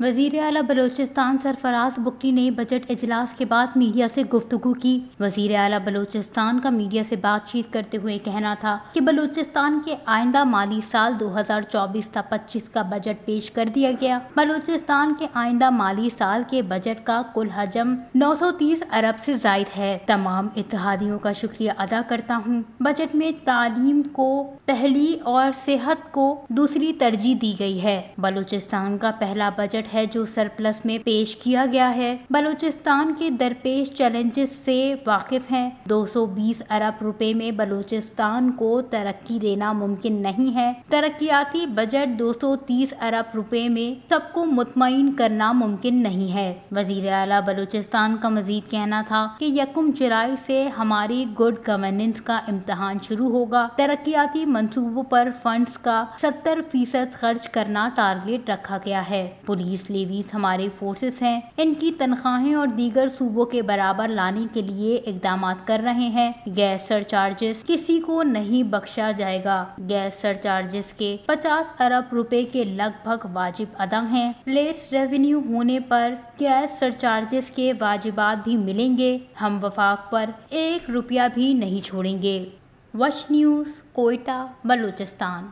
وزیر اعلیٰ بلوچستان سرفراز بگٹی نے بجٹ اجلاس کے بعد میڈیا سے گفتگو کی۔ وزیر اعلیٰ بلوچستان کا میڈیا سے بات چیت کرتے ہوئے کہنا تھا کہ بلوچستان کے آئندہ مالی سال 2024 تا 25 کا بجٹ پیش کر دیا گیا۔ بلوچستان کے آئندہ مالی سال کے بجٹ کا کل حجم 930 ارب سے زائد ہے۔ تمام اتحادیوں کا شکریہ ادا کرتا ہوں۔ بجٹ میں تعلیم کو پہلی اور صحت کو دوسری ترجیح دی گئی ہے۔ بلوچستان کا پہلا بجٹ ہے جو سرپلس میں پیش کیا گیا ہے۔ بلوچستان کے درپیش چیلنجز سے واقف ہیں۔ 220 ارب روپے میں بلوچستان کو ترقی دینا ممکن نہیں ہے۔ ترقیاتی بجٹ 230 ارب روپے میں سب کو مطمئن کرنا ممکن نہیں ہے۔ وزیر اعلیٰ بلوچستان کا مزید کہنا تھا کہ 1 جولائی سے ہماری گڈ گورننس کا امتحان شروع ہوگا۔ ترقیاتی منصوبوں پر فنڈز کا 70% خرچ کرنا ٹارگیٹ رکھا گیا ہے۔ پولیس لیویز ہمارے فورسز ہیں، ان کی تنخواہیں اور دیگر صوبوں کے برابر لانے کے لیے اقدامات کر رہے ہیں۔ گیس سرچارجز کسی کو نہیں بخشا جائے گا۔ گیس سرچارجز کے 50 ارب روپے کے لگ بھگ واجب ادا ہیں۔ لیس ریونیو ہونے پر گیس سرچارجز کے واجبات بھی ملیں گے۔ ہم وفاق پر 1 روپیہ بھی نہیں چھوڑیں گے۔ وش نیوز، کوئٹہ، بلوچستان۔